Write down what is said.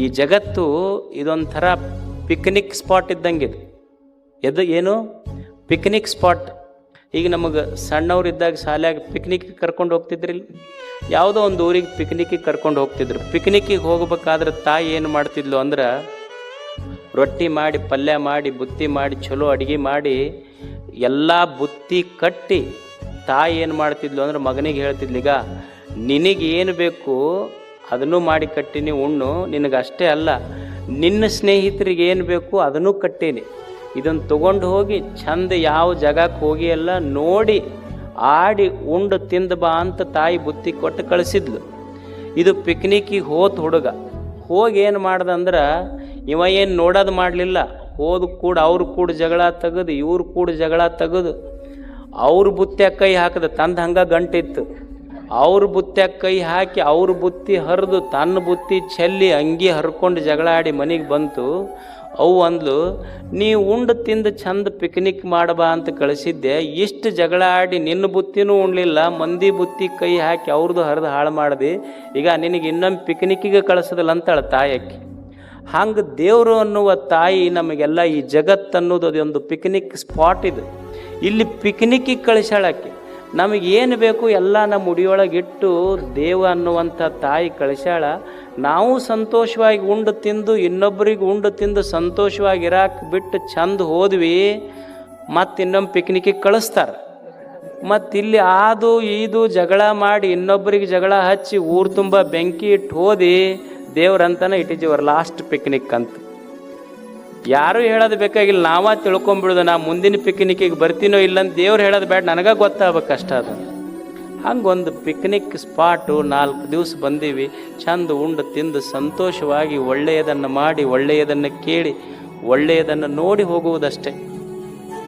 ಈ ಜಗತ್ತು ಇದೊಂಥರ ಪಿಕ್ನಿಕ್ ಸ್ಪಾಟ್ ಇದ್ದಂಗೆ ಏನು ಪಿಕ್ನಿಕ್ ಸ್ಪಾಟ್. ಈಗ ನಮಗೆ ಸಣ್ಣವರಿದ್ದಾಗ ಶಾಲ್ಯಾಗ ಪಿಕ್ನಿಕ್ಗೆ ಕರ್ಕೊಂಡು ಹೋಗ್ತಿದ್ರಿ, ಯಾವುದೋ ಒಂದು ಊರಿಗೆ ಪಿಕ್ನಿಕ್ಕಿಗೆ ಕರ್ಕೊಂಡು ಹೋಗ್ತಿದ್ರು. ಪಿಕ್ನಿಕ್ಕಿಗೆ ಹೋಗ್ಬೇಕಾದ್ರೆ ತಾಯಿ ಏನು ಮಾಡ್ತಿದ್ಲು ಅಂದ್ರೆ, ರೊಟ್ಟಿ ಮಾಡಿ, ಪಲ್ಯ ಮಾಡಿ, ಬುತ್ತಿ ಮಾಡಿ, ಚಲೋ ಅಡುಗೆ ಮಾಡಿ, ಎಲ್ಲ ಬುತ್ತಿ ಕಟ್ಟಿ ತಾಯಿ ಏನು ಮಾಡ್ತಿದ್ಲು ಅಂದ್ರೆ ಮಗನಿಗೆ ಹೇಳ್ತಿದ್ಲು, ಈಗ ನಿನಗೇನು ಬೇಕು ಅದನ್ನು ಮಾಡಿ ಕಟ್ಟೀನಿ, ಉಣ್ಣು. ನಿನಗಷ್ಟೇ ಅಲ್ಲ, ನಿನ್ನ ಸ್ನೇಹಿತರಿಗೆ ಏನು ಬೇಕು ಅದನ್ನು ಕಟ್ಟೀನಿ. ಇದನ್ನು ತೊಗೊಂಡು ಹೋಗಿ ಚಂದ ಯಾವ ಜಾಗಕ್ಕೆ ಹೋಗಿ ಎಲ್ಲ ನೋಡಿ ಆಡಿ ಉಂಡು ತಿಂದು ಬಾ ಅಂತ ತಾಯಿ ಬುತ್ತಿ ಕೊಟ್ಟು ಕಳಿಸಿದ್ಲು. ಇದು ಪಿಕ್ನಿಕ್ಕಿಗೆ ಹೋತ್ ಹುಡುಗ ಹೋಗಿ ಏನು ಮಾಡ್ದಂದ್ರೆ, ಇವ ಏನು ನೋಡೋದು ಮಾಡಲಿಲ್ಲ, ಹೋದ ಕೂಡ ಅವ್ರು ಕೂಡ ಜಗಳ ತೆಗೆದು, ಇವ್ರು ಕೂಡ ಜಗಳ ತೆಗೆದು, ಅವ್ರ ಬುತ್ತಿಯಾಗ ಕೈ ಹಾಕಿದ, ತಂದು ಹಂಗೆ ಗಂಟಿತ್ತು. ಅವ್ರ ಬುತ್ತಿಯಾಗ ಕೈ ಹಾಕಿ ಅವ್ರ ಬುತ್ತಿ ಹರಿದು ತನ್ನ ಬುತ್ತಿ ಚೆಲ್ಲಿ ಅಂಗಿ ಹರ್ಕೊಂಡು ಜಗಳ ಆಡಿ ಮನೆಗೆ ಬಂತು. ಅವು ಅಂದ್ಲು, ನೀ ಉಂಡು ತಿಂದು ಚಂದ ಪಿಕ್ನಿಕ್ ಮಾಡಬಾ ಅಂತ ಕಳಿಸಿದ್ದೆ, ಇಷ್ಟು ಜಗಳ ಆಡಿ ನಿನ್ನ ಬುತ್ತಿನೂ ಉಣ್ಲಿಲ್ಲ, ಮಂದಿ ಬುತ್ತಿ ಕೈ ಹಾಕಿ ಅವ್ರದ್ದು ಹರಿದು ಹಾಳು ಮಾಡಿದೆ, ಈಗ ನಿನಗೆ ಇನ್ನೊಮ್ಮೆ ಪಿಕ್ನಿಕ್ಕಿಗೆ ಕಳಿಸೋದಿಲ್ಲ ಅಂತಾಳೆ ತಾಯಕ್ಕೆ. ಹಂಗೆ ದೇವರು ಅನ್ನುವ ತಾಯಿ ನಮಗೆಲ್ಲ ಈ ಜಗತ್ತನ್ನೋದು ಅದೊಂದು ಪಿಕ್ನಿಕ್ ಸ್ಪಾಟ್ ಇದು. ಇಲ್ಲಿ ಪಿಕ್ನಿಕ್ಕಿಗೆ ಕಳಿಸಾಳಕ್ಕೆ ನಮಗೇನು ಬೇಕು ಎಲ್ಲ ನಮ್ಮ ಮುಡಿಯೊಳಗಿಟ್ಟು ದೇವ ಅನ್ನುವಂಥ ತಾಯಿ ಕಳಿಸ್ಯಾಳ. ನಾವು ಸಂತೋಷವಾಗಿ ಉಂಡು ತಿಂದು ಇನ್ನೊಬ್ಬರಿಗೆ ಉಂಡು ತಿಂದು ಸಂತೋಷವಾಗಿ ಇರಾಕೆ ಬಿಟ್ಟು ಚಂದ ಹೋದ್ವಿ, ಮತ್ತು ಇನ್ನೊಮ್ಮೆ ಪಿಕ್ನಿಕ್ಕಿಗೆ ಕಳಿಸ್ತಾರೆ. ಮತ್ತು ಇಲ್ಲಿ ಅದು ಇದು ಜಗಳ ಮಾಡಿ ಇನ್ನೊಬ್ಬರಿಗೆ ಜಗಳ ಹಚ್ಚಿ ಊರು ತುಂಬ ಬೆಂಕಿ ಇಟ್ಟು ಹೋದಿ ದೇವ್ರಂತನ it is your last picnic ಅಂತ. ಯಾರೂ ಹೇಳೋದು ಬೇಕಾಗಿಲ್ಲ, ನಾವ ತಿಳ್ಕೊಂಬಿಡೋದು ನಾ ಮುಂದಿನ ಪಿಕ್ನಿಕ್ಕಿಗೆ ಬರ್ತೀನೋ ಇಲ್ಲಂತ ದೇವ್ರು ಹೇಳೋದು ಬೇಡ, ನನಗೆ ಗೊತ್ತಾಗಬೇಕು ಕಷ್ಟ ಅದು. ಹಂಗೊಂದು ಪಿಕ್ನಿಕ್ ಸ್ಪಾಟು 4 ದಿವಸ ಬಂದೀವಿ, ಚಂದ ಉಂಡು ತಿಂದು ಸಂತೋಷವಾಗಿ ಒಳ್ಳೆಯದನ್ನು ಮಾಡಿ, ಒಳ್ಳೆಯದನ್ನು ಕೇಳಿ, ಒಳ್ಳೆಯದನ್ನು ನೋಡಿ ಹೋಗುವುದಷ್ಟೇ.